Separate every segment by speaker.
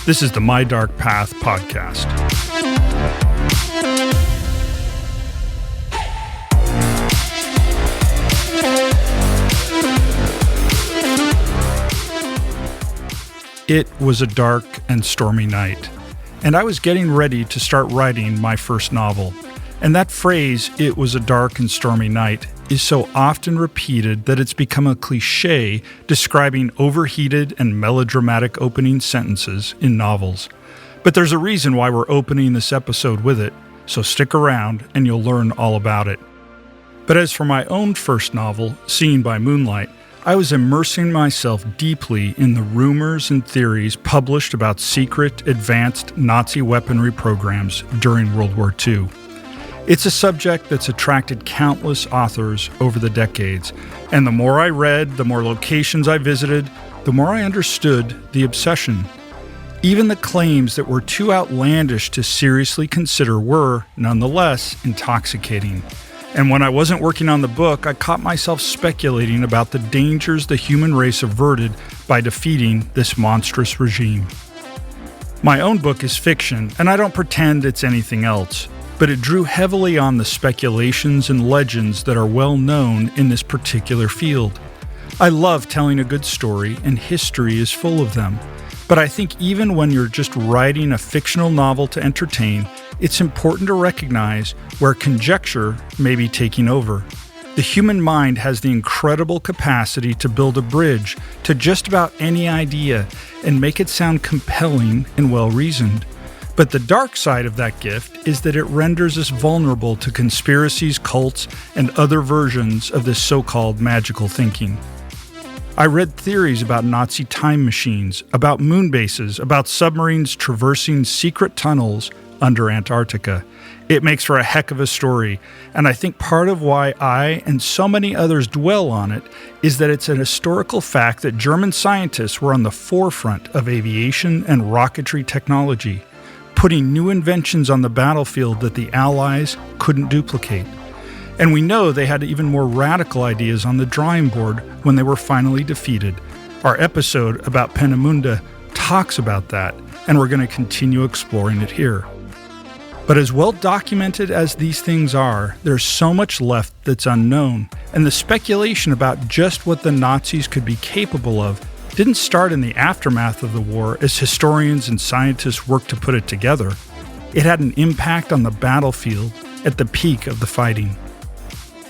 Speaker 1: This is the My Dark Path podcast. It was a dark and stormy night, and I was getting ready to start writing my first novel. And that phrase, "it was a dark and stormy night," is so often repeated that it's become a cliche describing overheated and melodramatic opening sentences in novels. But there's a reason why we're opening this episode with it, so stick around and you'll learn all about it. But as for my own first novel, Seen by Moonlight, I was immersing myself deeply in the rumors and theories published about secret, advanced Nazi weaponry programs during World War II. It's a subject that's attracted countless authors over the decades, and the more I read, the more locations I visited, the more I understood the obsession. Even the claims that were too outlandish to seriously consider were, nonetheless, intoxicating. And when I wasn't working on the book, I caught myself speculating about the dangers the human race averted by defeating this monstrous regime. My own book is fiction, and I don't pretend it's anything else, but it drew heavily on the speculations and legends that are well known in this particular field. I love telling a good story, and history is full of them. But I think even when you're just writing a fictional novel to entertain, it's important to recognize where conjecture may be taking over. The human mind has the incredible capacity to build a bridge to just about any idea and make it sound compelling and well-reasoned. But the dark side of that gift is that it renders us vulnerable to conspiracies, cults, and other versions of this so-called magical thinking. I read theories about Nazi time machines, about moon bases, about submarines traversing secret tunnels under Antarctica. It makes for a heck of a story, and I think part of why I and so many others dwell on it is that it's an historical fact that German scientists were on the forefront of aviation and rocketry technology, putting new inventions on the battlefield that the Allies couldn't duplicate. And we know they had even more radical ideas on the drawing board when they were finally defeated. Our episode about Peenemünde talks about that, and we're going to continue exploring it here. But as well documented as these things are, there's so much left that's unknown, and the speculation about just what the Nazis could be capable of didn't start in the aftermath of the war as historians and scientists worked to put it together. It had an impact on the battlefield at the peak of the fighting.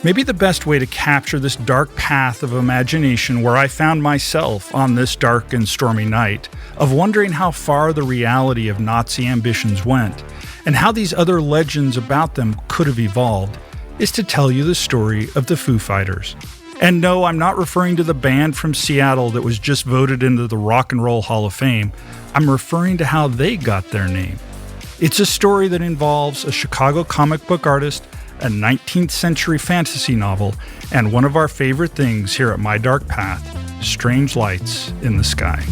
Speaker 1: Maybe the best way to capture this dark path of imagination where I found myself on this dark and stormy night, of wondering how far the reality of Nazi ambitions went, and how these other legends about them could have evolved, is to tell you the story of the Foo Fighters. And no, I'm not referring to the band from Seattle that was just voted into the Rock and Roll Hall of Fame. I'm referring to how they got their name. It's a story that involves a Chicago comic book artist, a 19th century fantasy novel, and one of our favorite things here at My Dark Path, strange lights in the sky.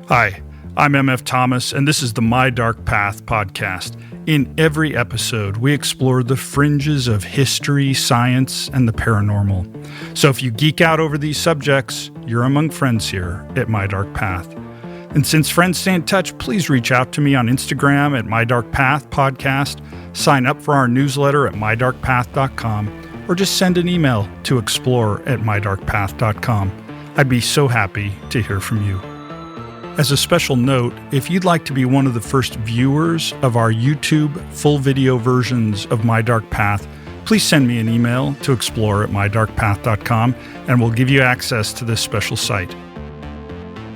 Speaker 1: Hi, I'm MF Thomas, and this is the My Dark Path podcast. In every episode, we explore the fringes of history, science, and the paranormal. So if you geek out over these subjects, you're among friends here at My Dark Path. And since friends stay in touch, please reach out to me on Instagram at My Dark Path Podcast, sign up for our newsletter at mydarkpath.com, or just send an email to explore@mydarkpath.com. I'd be so happy to hear from you. As a special note, if you'd like to be one of the first viewers of our YouTube full video versions of My Dark Path, please send me an email to explore@mydarkpath.com, and we'll give you access to this special site.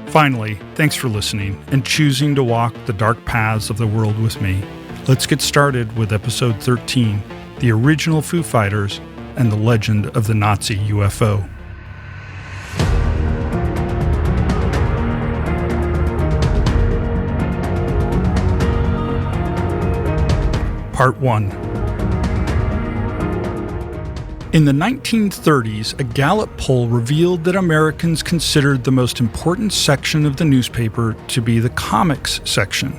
Speaker 1: Finally, thanks for listening and choosing to walk the dark paths of the world with me. Let's get started with episode 13, the original Foo Fighters and the legend of the Nazi UFO. Part 1. In the 1930s, a Gallup poll revealed that Americans considered the most important section of the newspaper to be the comics section.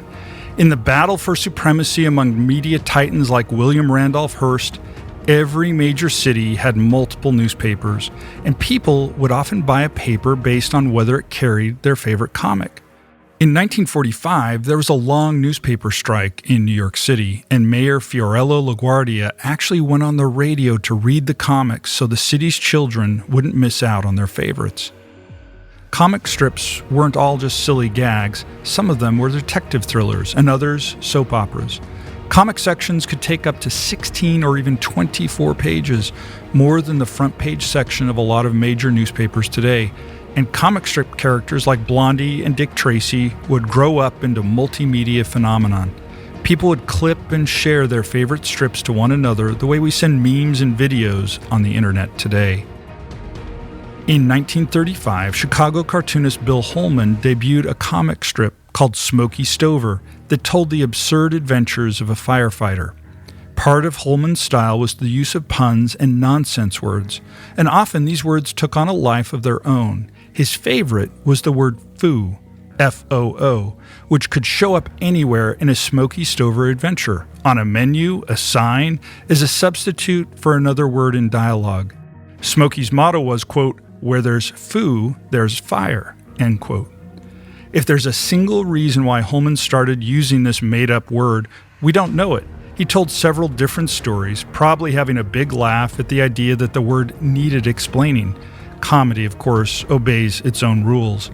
Speaker 1: In the battle for supremacy among media titans like William Randolph Hearst, Every major city had multiple newspapers, and people would often buy a paper based on whether it carried their favorite comic. In 1945, there was a long newspaper strike in New York City, and Mayor Fiorello LaGuardia actually went on the radio to read the comics so the city's children wouldn't miss out on their favorites. Comic strips weren't all just silly gags. Some of them were detective thrillers, and others soap operas. Comic sections could take up to 16 or even 24 pages, more than the front page section of a lot of major newspapers today. And comic strip characters like Blondie and Dick Tracy would grow up into multimedia phenomenon. People would clip and share their favorite strips to one another the way we send memes and videos on the internet today. In 1935, Chicago cartoonist Bill Holman debuted a comic strip called Smokey Stover that told the absurd adventures of a firefighter. Part of Holman's style was the use of puns and nonsense words, and often these words took on a life of their own. His favorite was the word foo, F-O-O, which could show up anywhere in a Smokey Stover adventure, on a menu, a sign, as a substitute for another word in dialogue. Smokey's motto was, quote, "Where there's foo, there's fire," end quote. If there's a single reason why Holman started using this made-up word, we don't know it. He told several different stories, probably having a big laugh at the idea that the word needed explaining. Comedy, of course, obeys its own rules.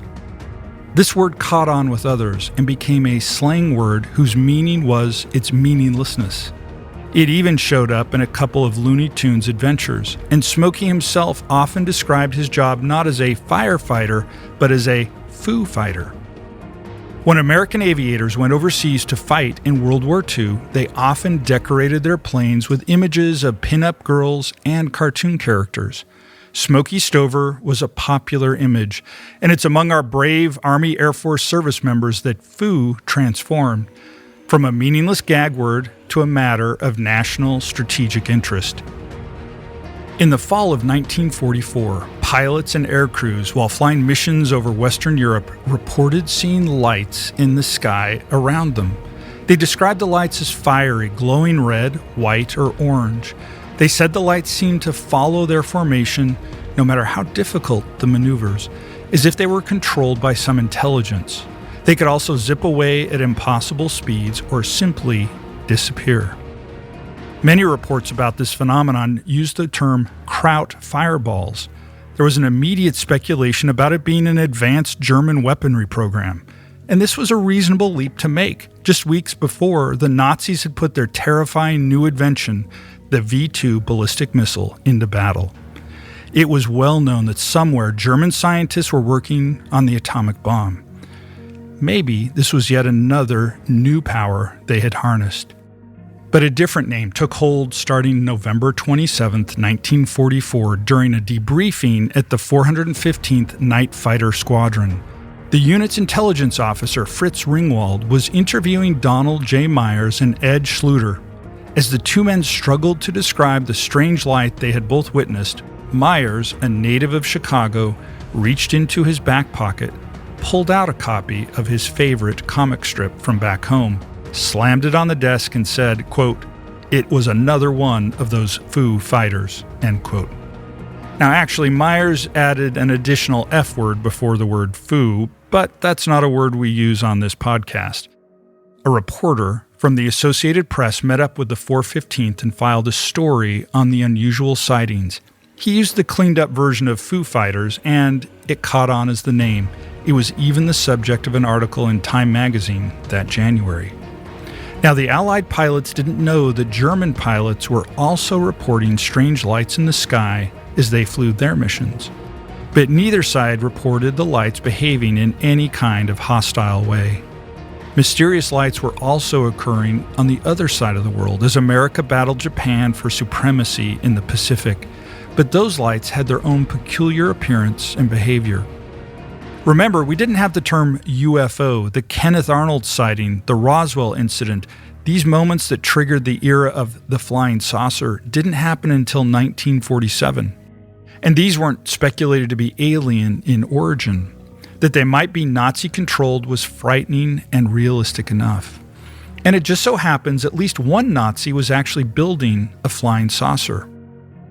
Speaker 1: This word caught on with others and became a slang word whose meaning was its meaninglessness. It even showed up in a couple of Looney Tunes adventures, and Smokey himself often described his job not as a firefighter, but as a Foo Fighter. When American aviators went overseas to fight in World War II, they often decorated their planes with images of pin-up girls and cartoon characters. Smokey Stover was a popular image, and it's among our brave Army Air Force service members that Foo transformed from a meaningless gag word to a matter of national strategic interest. In the fall of 1944, pilots and air crews, while flying missions over Western Europe, reported seeing lights in the sky around them. They described the lights as fiery, glowing red, white, or orange. They said the lights seemed to follow their formation, no matter how difficult the maneuvers, as if they were controlled by some intelligence. They could also zip away at impossible speeds or simply disappear. Many reports about this phenomenon used the term Kraut fireballs. There was an immediate speculation about it being an advanced German weaponry program. And this was a reasonable leap to make. Just weeks before, the Nazis had put their terrifying new invention, the V-2 ballistic missile, into battle. It was well known that somewhere German scientists were working on the atomic bomb. Maybe this was yet another new power they had harnessed. But a different name took hold starting November 27, 1944, during a debriefing at the 415th Night Fighter Squadron. The unit's intelligence officer, Fritz Ringwald, was interviewing Donald J. Myers and Ed Schluter. As the two men struggled to describe the strange light they had both witnessed, Myers, a native of Chicago, reached into his back pocket, pulled out a copy of his favorite comic strip from back home, slammed it on the desk and said, quote, "It was another one of those Foo Fighters," end quote. Now actually, Myers added an additional F word before the word foo, but that's not a word we use on this podcast. A reporter from the Associated Press met up with the 415th and filed a story on the unusual sightings. He used the cleaned-up version of Foo Fighters, and it caught on as the name. It was even the subject of an article in Time magazine that January. Now, the Allied pilots didn't know that German pilots were also reporting strange lights in the sky as they flew their missions. But neither side reported the lights behaving in any kind of hostile way. Mysterious lights were also occurring on the other side of the world as America battled Japan for supremacy in the Pacific. But those lights had their own peculiar appearance and behavior. Remember, we didn't have the term UFO, the Kenneth Arnold sighting, the Roswell incident. These moments that triggered the era of the flying saucer didn't happen until 1947. And these weren't speculated to be alien in origin. That they might be Nazi-controlled was frightening and realistic enough. And it just so happens at least one Nazi was actually building a flying saucer.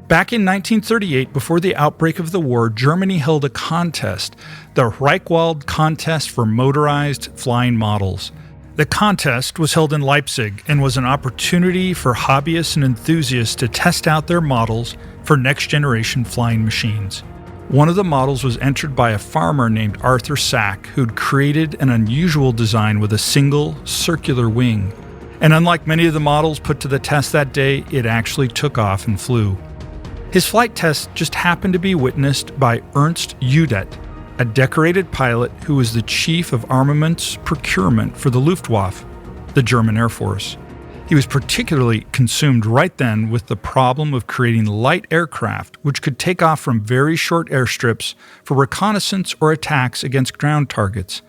Speaker 1: Back in 1938, before the outbreak of the war, Germany held a contest, the Reichwald Contest for Motorized Flying Models. The contest was held in Leipzig and was an opportunity for hobbyists and enthusiasts to test out their models for next-generation flying machines. One of the models was entered by a farmer named Arthur Sack, who'd created an unusual design with a single circular wing. And unlike many of the models put to the test that day, it actually took off and flew. His flight test just happened to be witnessed by Ernst Udet, a decorated pilot who was the chief of armaments procurement for the Luftwaffe, the German Air Force. He was particularly consumed right then with the problem of creating light aircraft which could take off from very short airstrips for reconnaissance or attacks against ground targets.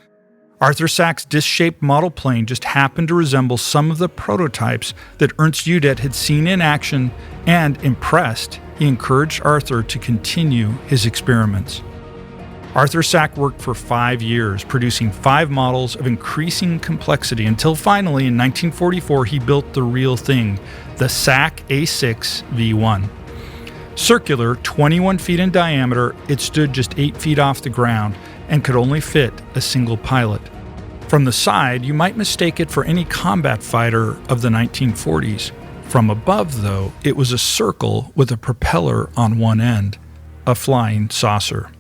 Speaker 1: Arthur Sack's disc-shaped model plane just happened to resemble some of the prototypes that Ernst Udet had seen in action, and, impressed, he encouraged Arthur to continue his experiments. Arthur Sack worked for 5 years, producing 5 models of increasing complexity until finally, in 1944, he built the real thing, the Sack A6 V1. Circular, 21 feet in diameter, it stood just 8 feet off the ground and could only fit a single pilot. From the side, you might mistake it for any combat fighter of the 1940s. From above, though, it was a circle with a propeller on one end, a flying saucer.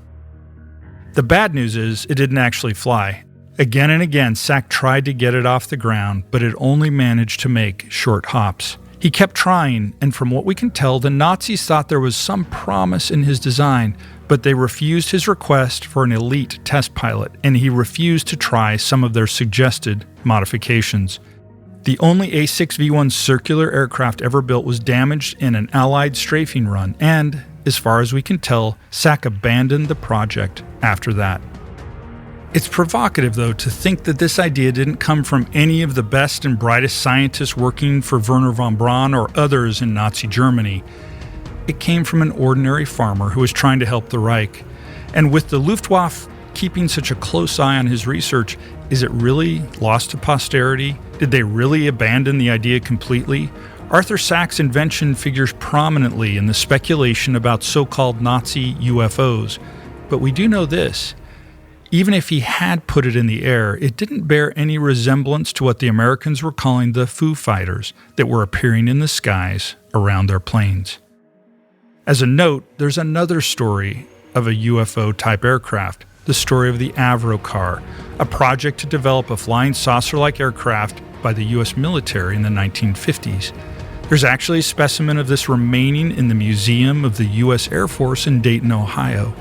Speaker 1: The bad news is it didn't actually fly. Again and again, Sack tried to get it off the ground, but it only managed to make short hops. He kept trying, and from what we can tell, the Nazis thought there was some promise in his design, but they refused his request for an elite test pilot, and he refused to try some of their suggested modifications. The only A6V1 circular aircraft ever built was damaged in an Allied strafing run, and, as far as we can tell, Sack abandoned the project after that. It's provocative, though, to think that this idea didn't come from any of the best and brightest scientists working for Wernher von Braun or others in Nazi Germany. It came from an ordinary farmer who was trying to help the Reich. And with the Luftwaffe keeping such a close eye on his research, is it really lost to posterity? Did they really abandon the idea completely? Arthur Sack's invention figures prominently in the speculation about so-called Nazi UFOs. But we do know this. Even if he had put it in the air, it didn't bear any resemblance to what the Americans were calling the Foo Fighters that were appearing in the skies around their planes. As a note, there's another story of a UFO-type aircraft, the story of the Avro car, a project to develop a flying saucer-like aircraft by the U.S. military in the 1950s. There's actually a specimen of this remaining in the Museum of the U.S. Air Force in Dayton, Ohio.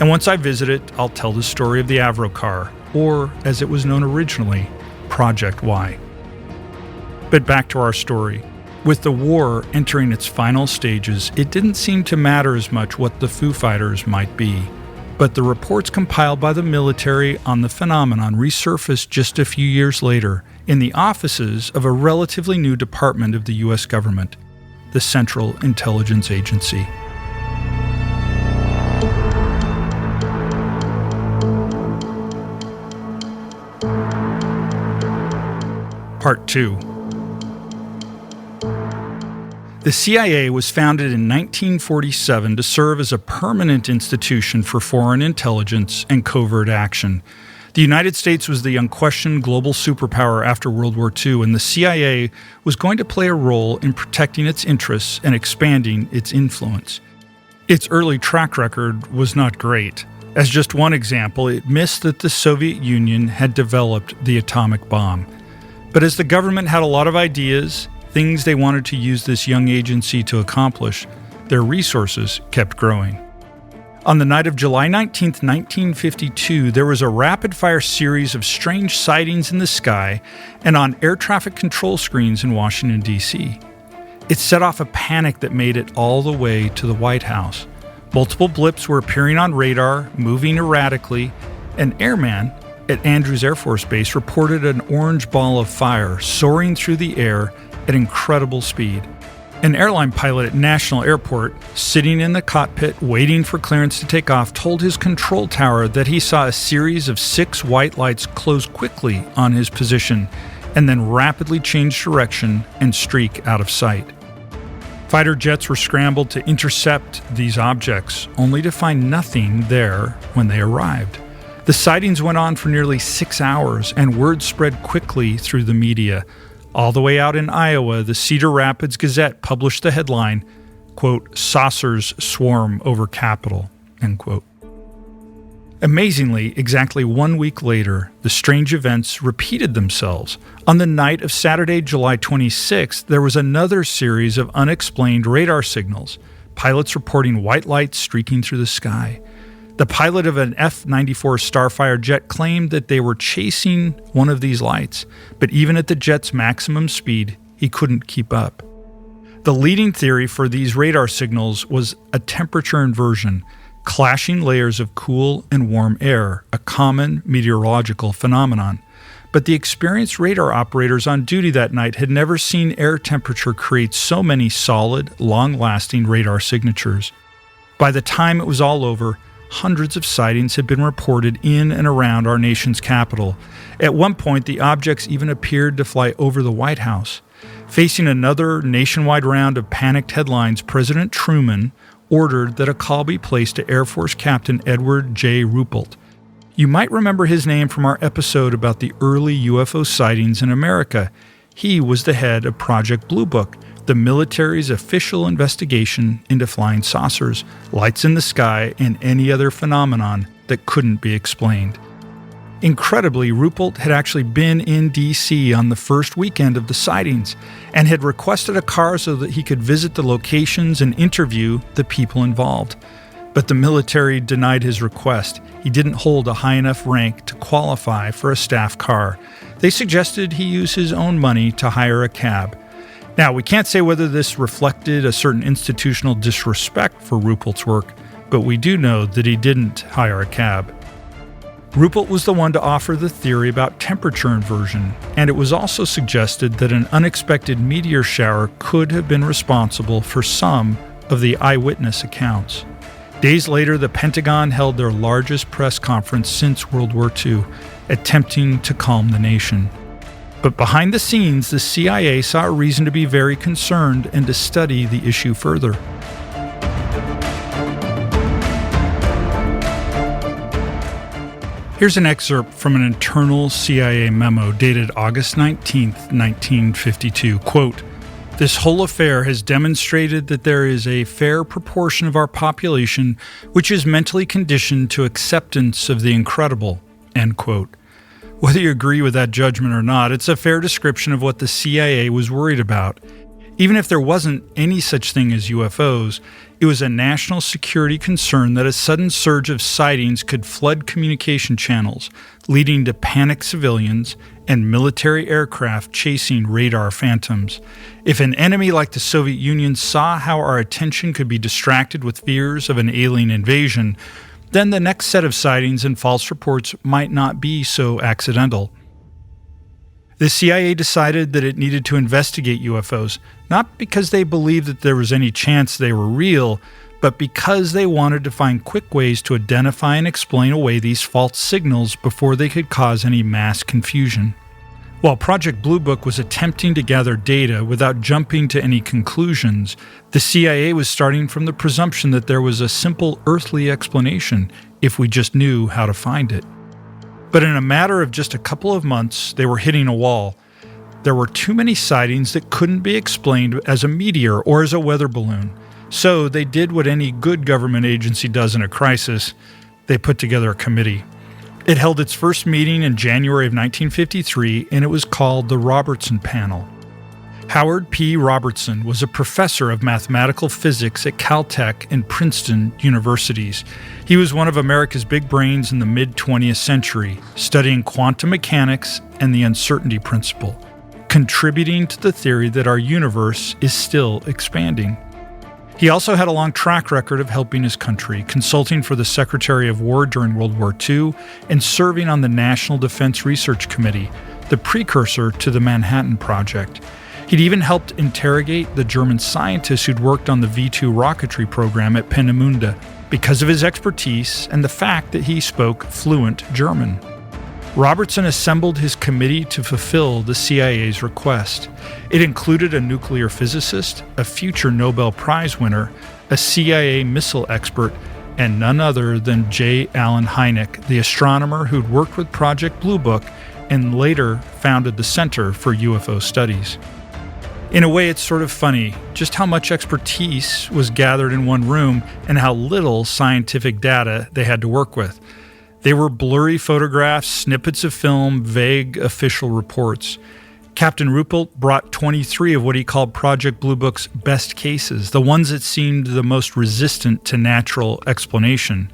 Speaker 1: And once I visit it, I'll tell the story of the Avro car, or as it was known originally, Project Y. But back to our story. With the war entering its final stages, it didn't seem to matter as much what the Foo Fighters might be. But the reports compiled by the military on the phenomenon resurfaced just a few years later in the offices of a relatively new department of the U.S. government, the Central Intelligence Agency. Part 2. The CIA was founded in 1947 to serve as a permanent institution for foreign intelligence and covert action. The United States was the unquestioned global superpower after World War II, and the CIA was going to play a role in protecting its interests and expanding its influence. Its early track record was not great. As just one example, it missed that the Soviet Union had developed the atomic bomb. But as the government had a lot of ideas, things they wanted to use this young agency to accomplish, their resources kept growing. On the night of July 19, 1952, there was a rapid-fire series of strange sightings in the sky and on air traffic control screens in Washington, D.C. It set off a panic that made it all the way to the White House. Multiple blips were appearing on radar, moving erratically. An airman at Andrews Air Force Base reported an orange ball of fire soaring through the air at incredible speed. An airline pilot at National Airport, sitting in the cockpit waiting for clearance to take off, told his control tower that he saw a series of 6 white lights close quickly on his position. and then rapidly change direction and streak out of sight. Fighter jets were scrambled to intercept these objects, only to find nothing there when they arrived. The sightings went on for nearly 6 hours, and word spread quickly through the media. All the way out in Iowa, the Cedar Rapids Gazette published the headline, quote, "Saucers swarm over Capitol," end quote. Amazingly, exactly 1 week later, the strange events repeated themselves. On the night of Saturday, July 26th, there was another series of unexplained radar signals, pilots reporting white lights streaking through the sky. The pilot of an F-94 Starfire jet claimed that they were chasing one of these lights, but even at the jet's maximum speed, he couldn't keep up. The leading theory for these radar signals was a temperature inversion, clashing layers of cool and warm air, a common meteorological phenomenon. But the experienced radar operators on duty that night had never seen air temperature create so many solid, long-lasting radar signatures. By the time it was all over, hundreds of sightings had been reported in and around our nation's capital. At one point, the objects even appeared to fly over the White House. Facing another nationwide round of panicked headlines, President Truman ordered that a call be placed to Air Force Captain Edward J. Ruppelt. You might remember his name from our episode about the early UFO sightings in America. He was the head of Project Blue Book, the military's official investigation into flying saucers, lights in the sky, and any other phenomenon that couldn't be explained. Incredibly, Ruppelt had actually been in D.C. on the first weekend of the sightings and had requested a car so that he could visit the locations and interview the people involved. But the military denied his request. He didn't hold a high enough rank to qualify for a staff car. They suggested he use his own money to hire a cab. Now, we can't say whether this reflected a certain institutional disrespect for Ruppelt's work, but we do know that he didn't hire a cab. Ruppelt was the one to offer the theory about temperature inversion, and it was also suggested that an unexpected meteor shower could have been responsible for some of the eyewitness accounts. Days later, the Pentagon held their largest press conference since World War II, attempting to calm the nation. But behind the scenes, the CIA saw a reason to be very concerned and to study the issue further. Here's an excerpt from an internal CIA memo dated August 19, 1952. Quote, "This whole affair has demonstrated that there is a fair proportion of our population which is mentally conditioned to acceptance of the incredible." End quote. Whether you agree with that judgment or not, it's a fair description of what the CIA was worried about. Even if there wasn't any such thing as UFOs, it was a national security concern that a sudden surge of sightings could flood communication channels, leading to panicked civilians and military aircraft chasing radar phantoms. If an enemy like the Soviet Union saw how our attention could be distracted with fears of an alien invasion, then the next set of sightings and false reports might not be so accidental. The CIA decided that it needed to investigate UFOs, not because they believed that there was any chance they were real, but because they wanted to find quick ways to identify and explain away these false signals before they could cause any mass confusion. While Project Blue Book was attempting to gather data without jumping to any conclusions, the CIA was starting from the presumption that there was a simple earthly explanation if we just knew how to find it. But in a matter of just a couple of months, they were hitting a wall. There were too many sightings that couldn't be explained as a meteor or as a weather balloon. So they did what any good government agency does in a crisis. They put together a committee. It held its first meeting in January of 1953, and it was called the Robertson Panel. Howard P. Robertson was a professor of mathematical physics at Caltech and Princeton universities. He was one of America's big brains in the mid-20th century, studying quantum mechanics and the uncertainty principle, contributing to the theory that our universe is still expanding. He also had a long track record of helping his country, consulting for the Secretary of War during World War II and serving on the National Defense Research Committee, the precursor to the Manhattan Project. He'd even helped interrogate the German scientists who'd worked on the V-2 rocketry program at Peenemünde because of his expertise and the fact that he spoke fluent German. Robertson assembled his committee to fulfill the CIA's request. It included a nuclear physicist, a future Nobel Prize winner, a CIA missile expert, and none other than J. Allen Hynek, the astronomer who'd worked with Project Blue Book and later founded the Center for UFO Studies. In a way, it's sort of funny just how much expertise was gathered in one room and how little scientific data they had to work with. They were blurry photographs, snippets of film, vague official reports. Captain Ruppelt brought 23 of what he called Project Blue Book's best cases, the ones that seemed the most resistant to natural explanation.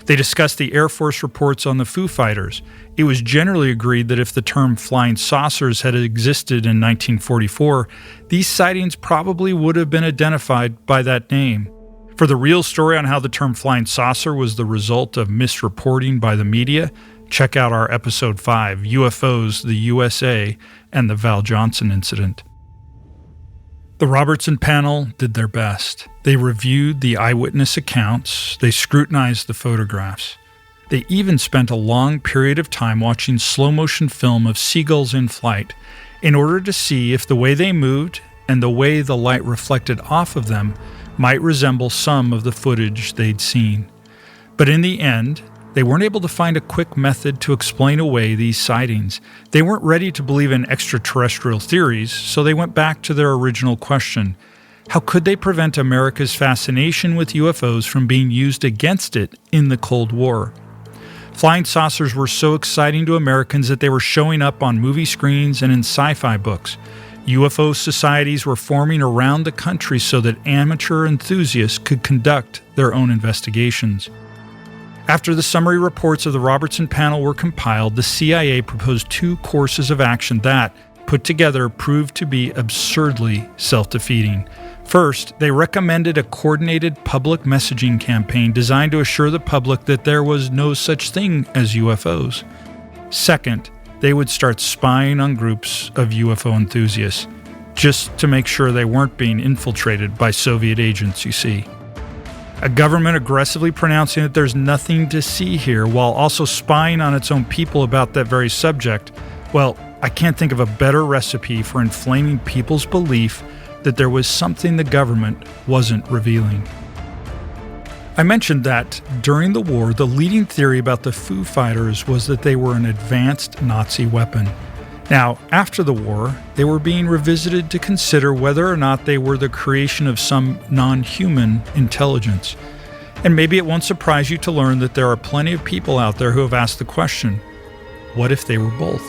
Speaker 1: They discussed the Air Force reports on the Foo Fighters. It was generally agreed that if the term flying saucers had existed in 1944, these sightings probably would have been identified by that name. For the real story on how the term flying saucer was the result of misreporting by the media, check out our episode 5, UFOs, the USA, and the Val Johnson incident. The Robertson panel did their best. They reviewed the eyewitness accounts. They scrutinized the photographs. They even spent a long period of time watching slow-motion film of seagulls in flight in order to see if the way they moved and the way the light reflected off of them might resemble some of the footage they'd seen. But in the end, they weren't able to find a quick method to explain away these sightings. They weren't ready to believe in extraterrestrial theories, so they went back to their original question. How could they prevent America's fascination with UFOs from being used against it in the Cold War? Flying saucers were so exciting to Americans that they were showing up on movie screens and in sci-fi books. UFO societies were forming around the country so that amateur enthusiasts could conduct their own investigations. After the summary reports of the Robertson panel were compiled, the CIA proposed 2 courses of action that, put together, proved to be absurdly self-defeating. First, they recommended a coordinated public messaging campaign designed to assure the public that there was no such thing as UFOs. Second, they would start spying on groups of UFO enthusiasts, just to make sure they weren't being infiltrated by Soviet agents, you see. A government aggressively pronouncing that there's nothing to see here while also spying on its own people about that very subject, well, I can't think of a better recipe for inflaming people's belief that there was something the government wasn't revealing. I mentioned that during the war, the leading theory about the Foo Fighters was that they were an advanced Nazi weapon. Now, after the war, they were being revisited to consider whether or not they were the creation of some non-human intelligence. And maybe it won't surprise you to learn that there are plenty of people out there who have asked the question, what if they were both?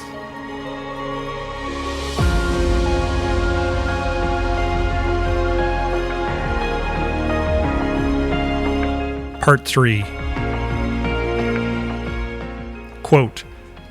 Speaker 1: Part 3. Quote,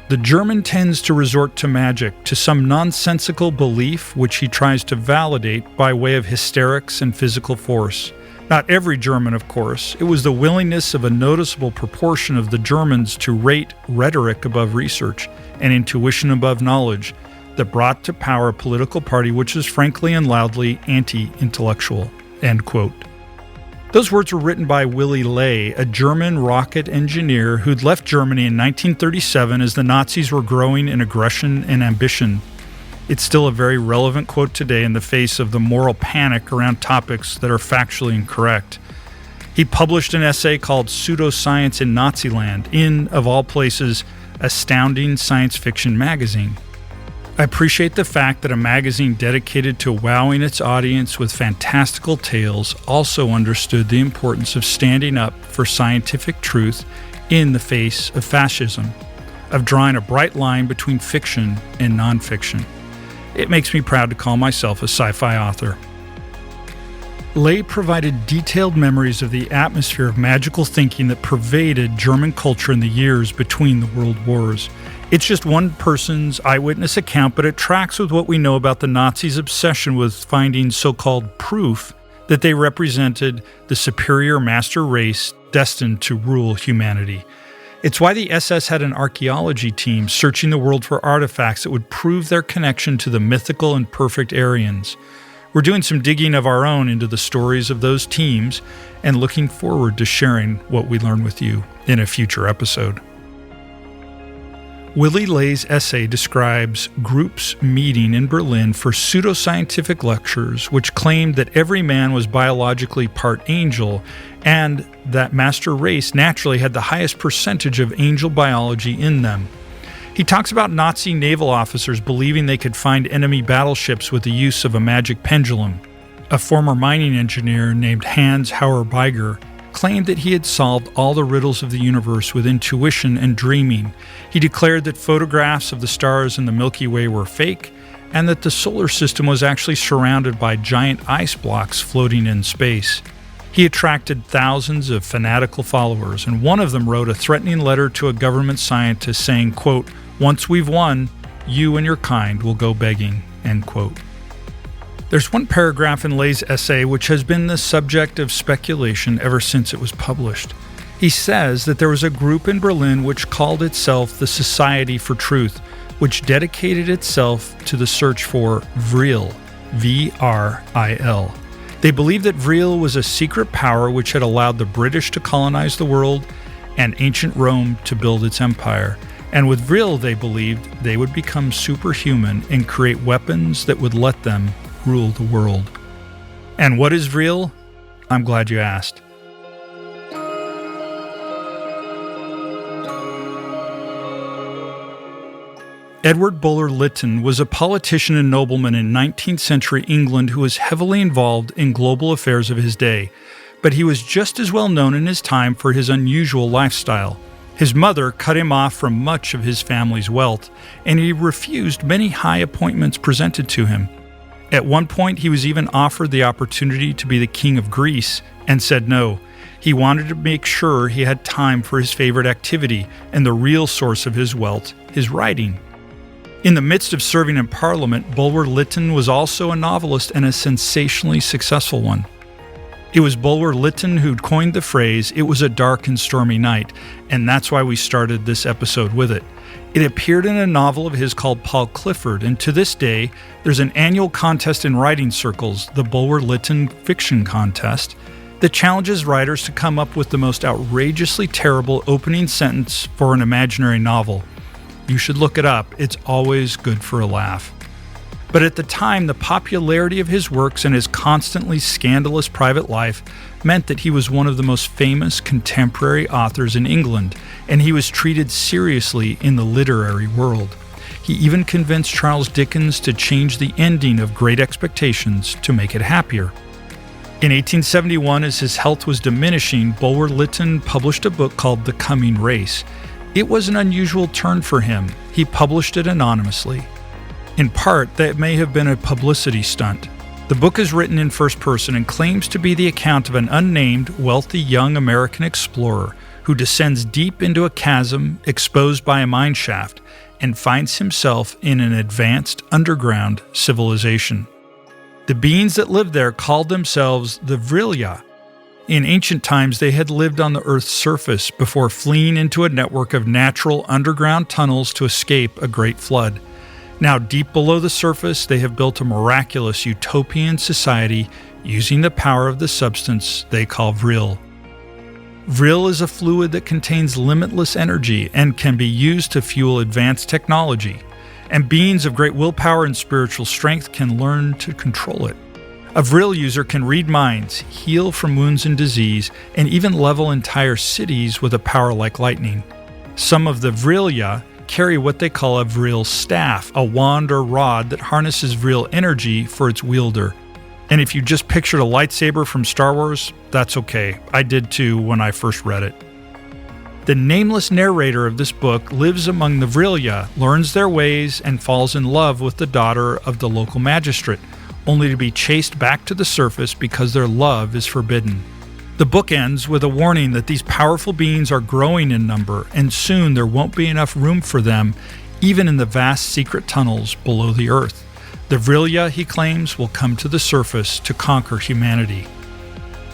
Speaker 1: "The German tends to resort to magic, to some nonsensical belief which he tries to validate by way of hysterics and physical force. Not every German, of course. It was the willingness of a noticeable proportion of the Germans to rate rhetoric above research and intuition above knowledge that brought to power a political party which was frankly and loudly anti-intellectual." End quote. Those words were written by Willy Ley, a German rocket engineer who'd left Germany in 1937 as the Nazis were growing in aggression and ambition. It's still a very relevant quote today in the face of the moral panic around topics that are factually incorrect. He published an essay called Pseudoscience in Naziland in, of all places, Astounding Science Fiction magazine. I appreciate the fact that a magazine dedicated to wowing its audience with fantastical tales also understood the importance of standing up for scientific truth in the face of fascism, of drawing a bright line between fiction and nonfiction. It makes me proud to call myself a sci-fi author. Ley provided detailed memories of the atmosphere of magical thinking that pervaded German culture in the years between the world wars. It's just one person's eyewitness account, but it tracks with what we know about the Nazis' obsession with finding so-called proof that they represented the superior master race destined to rule humanity. It's why the SS had an archaeology team searching the world for artifacts that would prove their connection to the mythical and perfect Aryans. We're doing some digging of our own into the stories of those teams and looking forward to sharing what we learn with you in a future episode. Willy Lay's essay describes groups meeting in Berlin for pseudoscientific lectures which claimed that every man was biologically part angel and that master race naturally had the highest percentage of angel biology in them. He talks about Nazi naval officers believing they could find enemy battleships with the use of a magic pendulum. A former mining engineer named Hans Hauer-Beiger claimed that he had solved all the riddles of the universe with intuition and dreaming. He declared that photographs of the stars in the Milky Way were fake, and that the solar system was actually surrounded by giant ice blocks floating in space. He attracted thousands of fanatical followers, and one of them wrote a threatening letter to a government scientist saying, quote, "Once we've won, you and your kind will go begging," end quote. There's one paragraph in Lay's essay which has been the subject of speculation ever since it was published. He says that there was a group in Berlin which called itself the Society for Truth, which dedicated itself to the search for Vril, V-R-I-L. They believed that Vril was a secret power which had allowed the British to colonize the world and ancient Rome to build its empire. And with Vril, they believed they would become superhuman and create weapons that would let them rule the world. And what is Vril? I'm glad you asked. Edward Bulwer-Lytton was a politician and nobleman in 19th century England who was heavily involved in global affairs of his day, but he was just as well known in his time for his unusual lifestyle. His mother cut him off from much of his family's wealth, and he refused many high appointments presented to him. At one point, he was even offered the opportunity to be the king of Greece and said no. He wanted to make sure he had time for his favorite activity and the real source of his wealth, his writing. In the midst of serving in Parliament, Bulwer-Lytton was also a novelist and a sensationally successful one. It was Bulwer-Lytton who'd coined the phrase, "It was a dark and stormy night," and that's why we started this episode with it. It appeared in a novel of his called Paul Clifford, and to this day, there's an annual contest in writing circles, the Bulwer-Lytton Fiction Contest, that challenges writers to come up with the most outrageously terrible opening sentence for an imaginary novel. You should look it up. It's always good for a laugh. But at the time, the popularity of his works and his constantly scandalous private life meant that he was one of the most famous contemporary authors in England, and he was treated seriously in the literary world. He even convinced Charles Dickens to change the ending of Great Expectations to make it happier. In 1871, as his health was diminishing, Bulwer-Lytton published a book called The Coming Race. It was an unusual turn for him. He published it anonymously. In part, that may have been a publicity stunt. The book is written in first person and claims to be the account of an unnamed, wealthy young American explorer who descends deep into a chasm exposed by a mine shaft and finds himself in an advanced underground civilization. The beings that lived there called themselves the Vrilya. In ancient times, they had lived on the Earth's surface before fleeing into a network of natural underground tunnels to escape a great flood. Now, deep below the surface, they have built a miraculous utopian society using the power of the substance they call Vril. Vril is a fluid that contains limitless energy and can be used to fuel advanced technology, and beings of great willpower and spiritual strength can learn to control it. A Vril user can read minds, heal from wounds and disease, and even level entire cities with a power like lightning. Some of the Vrilya carry what they call a Vril staff, a wand or rod that harnesses Vril energy for its wielder. And if you just pictured a lightsaber from Star Wars, that's okay. I did too when I first read it. The nameless narrator of this book lives among the Vrilya, learns their ways, and falls in love with the daughter of the local magistrate, only to be chased back to the surface because their love is forbidden. The book ends with a warning that these powerful beings are growing in number, and soon there won't be enough room for them, even in the vast secret tunnels below the earth. The Vrilya, he claims, will come to the surface to conquer humanity.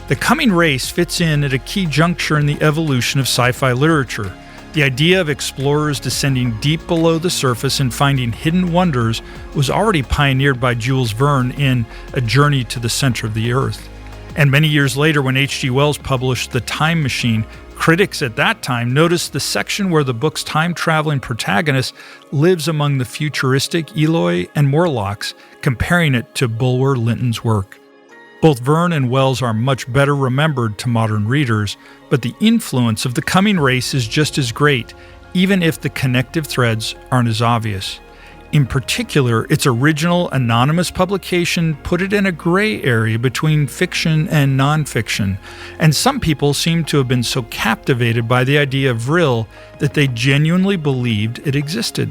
Speaker 1: The Coming Race fits in at a key juncture in the evolution of sci-fi literature. The idea of explorers descending deep below the surface and finding hidden wonders was already pioneered by Jules Verne in A Journey to the Center of the Earth. And many years later, when H.G. Wells published The Time Machine, Critics at that time noticed the section where the book's time-traveling protagonist lives among the futuristic Eloi and Morlocks, comparing it to Bulwer Lytton's work. Both Verne and Wells are much better remembered to modern readers, but the influence of the coming race is just as great, even if the connective threads aren't as obvious. In particular, its original anonymous publication put it in a gray area between fiction and nonfiction, and some people seem to have been so captivated by the idea of Vril that they genuinely believed it existed.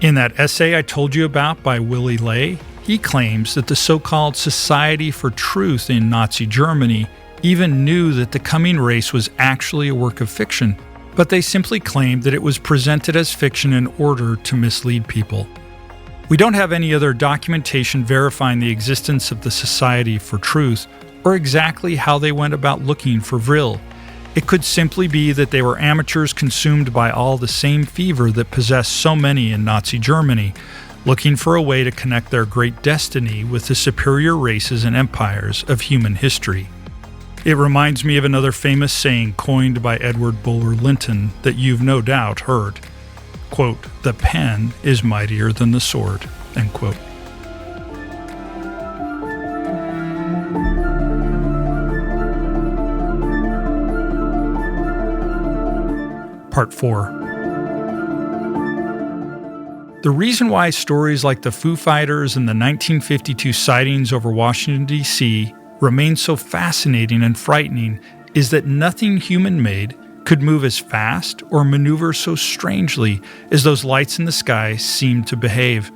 Speaker 1: In that essay I told you about by Willy Ley, he claims that the so-called Society for Truth in Nazi Germany even knew that the coming race was actually a work of fiction, but they simply claimed that it was presented as fiction in order to mislead people. We don't have any other documentation verifying the existence of the Society for Truth or exactly how they went about looking for Vril. It could simply be that they were amateurs consumed by all the same fever that possessed so many in Nazi Germany, looking for a way to connect their great destiny with the superior races and empires of human history. It reminds me of another famous saying coined by Edward Bulwer Lytton that you've no doubt heard. Quote, "The pen is mightier than the sword," end quote. Part 4. The reason why stories like the Foo Fighters and the 1952 sightings over Washington, D.C. remain so fascinating and frightening is that nothing human-made could move as fast or maneuver so strangely as those lights in the sky seemed to behave.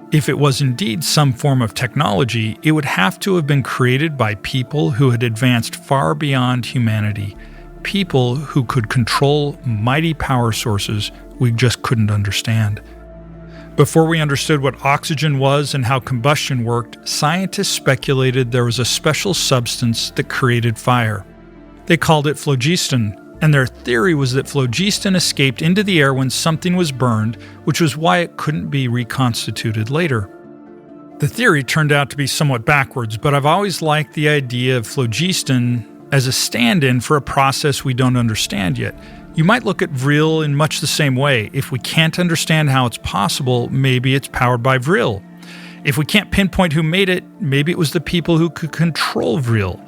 Speaker 1: If it was indeed some form of technology, it would have to have been created by people who had advanced far beyond humanity, people who could control mighty power sources we just couldn't understand. Before we understood what oxygen was and how combustion worked, scientists speculated there was a special substance that created fire. They called it phlogiston, and their theory was that phlogiston escaped into the air when something was burned, which was why it couldn't be reconstituted later. The theory turned out to be somewhat backwards, but I've always liked the idea of phlogiston as a stand-in for a process we don't understand yet. You might look at Vril in much the same way. If we can't understand how it's possible, maybe it's powered by Vril. If we can't pinpoint who made it, maybe it was the people who could control Vril.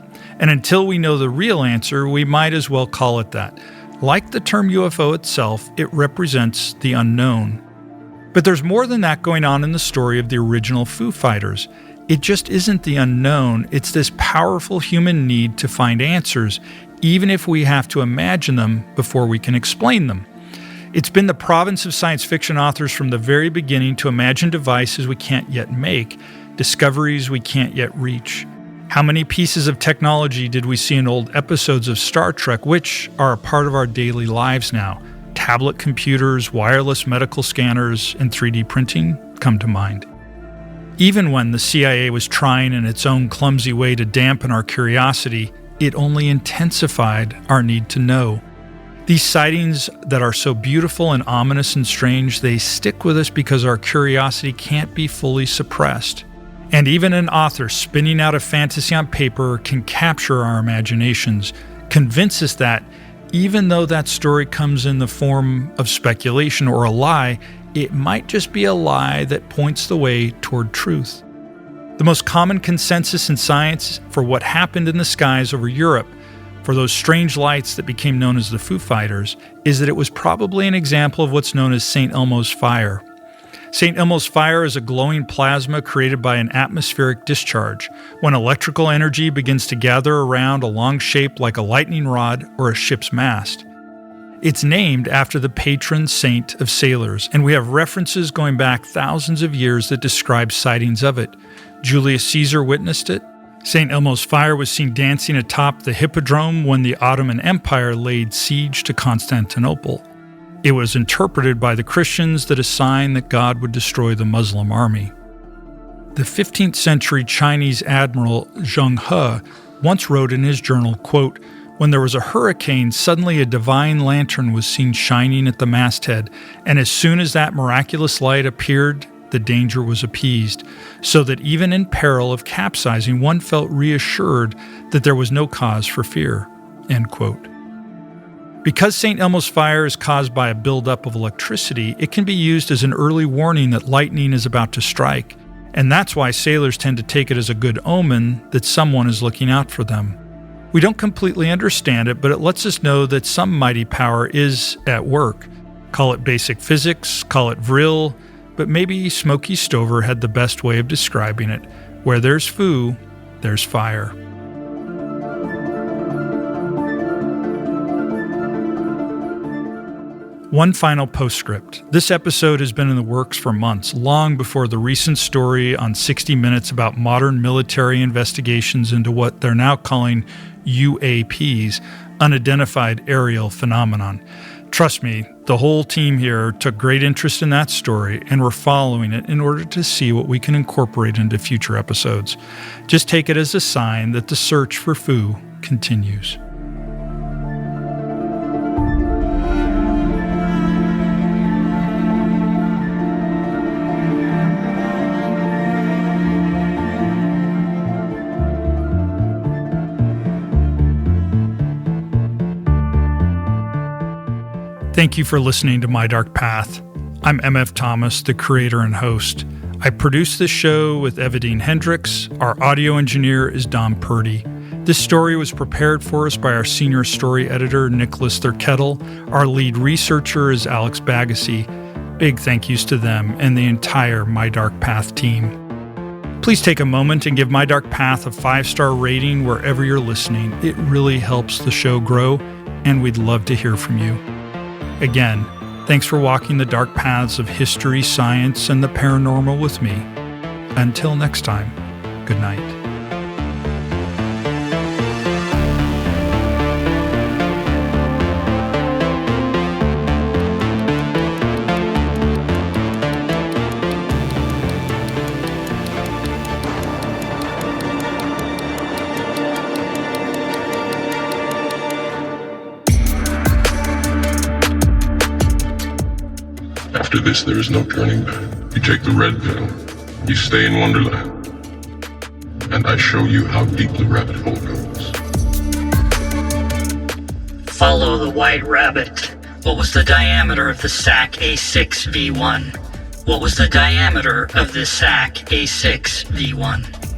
Speaker 1: And until we know the real answer, we might as well call it that. Like the term UFO itself, it represents the unknown. But there's more than that going on in the story of the original Foo Fighters. It just isn't the unknown, it's this powerful human need to find answers, even if we have to imagine them before we can explain them. It's been the province of science fiction authors from the very beginning to imagine devices we can't yet make, discoveries we can't yet reach. How many pieces of technology did we see in old episodes of Star Trek, which are a part of our daily lives now? Tablet computers, wireless medical scanners, and 3D printing come to mind. Even when the CIA was trying in its own clumsy way to dampen our curiosity, it only intensified our need to know. These sightings that are so beautiful and ominous and strange, they stick with us because our curiosity can't be fully suppressed. And even an author spinning out a fantasy on paper can capture our imaginations, convince us that, even though that story comes in the form of speculation or a lie, it might just be a lie that points the way toward truth. The most common consensus in science for what happened in the skies over Europe, for those strange lights that became known as the Foo Fighters, is that it was probably an example of what's known as St. Elmo's fire. St. Elmo's fire is a glowing plasma created by an atmospheric discharge, when electrical energy begins to gather around a long shape like a lightning rod or a ship's mast. It's named after the patron saint of sailors, and we have references going back thousands of years that describe sightings of it. Julius Caesar witnessed it. St. Elmo's fire was seen dancing atop the Hippodrome when the Ottoman Empire laid siege to Constantinople. It was interpreted by the Christians that a sign that God would destroy the Muslim army. The 15th century Chinese admiral Zheng He once wrote in his journal, quote, "When there was a hurricane, suddenly a divine lantern was seen shining at the masthead, and as soon as that miraculous light appeared, the danger was appeased, so that even in peril of capsizing, one felt reassured that there was no cause for fear." End quote. Because St. Elmo's fire is caused by a buildup of electricity, it can be used as an early warning that lightning is about to strike, and that's why sailors tend to take it as a good omen that someone is looking out for them. We don't completely understand it, but it lets us know that some mighty power is at work. Call it basic physics, call it vril, but maybe Smokey Stover had the best way of describing it. Where there's Foo, there's fire. One final postscript. This episode has been in the works for months, long before the recent story on 60 Minutes about modern military investigations into what they're now calling UAPs, unidentified aerial phenomenon. Trust me, the whole team here took great interest in that story, and we're following it in order to see what we can incorporate into future episodes. Just take it as a sign that the search for Foo continues. Thank you for listening to My Dark Path. I'm MF Thomas, the creator and host. I produce this show with Evadine Hendricks. Our audio engineer is Dom Purdy. This story was prepared for us by our senior story editor, Nicholas Thurkettle. Our lead researcher is Alex Bagassi. Big thank yous to them and the entire My Dark Path team. Please take a moment and give My Dark Path a 5-star rating wherever you're listening. It really helps the show grow, and we'd love to hear from you. Again, thanks for walking the dark paths of history, science, and the paranormal with me. Until next time, good night.
Speaker 2: After this, there is no turning back. You take the red pill, you stay in Wonderland, and I show you how deep the rabbit hole goes.
Speaker 3: Follow the white rabbit. What was the diameter of the SAC A6 V1? What was the diameter of the SAC A6 V1?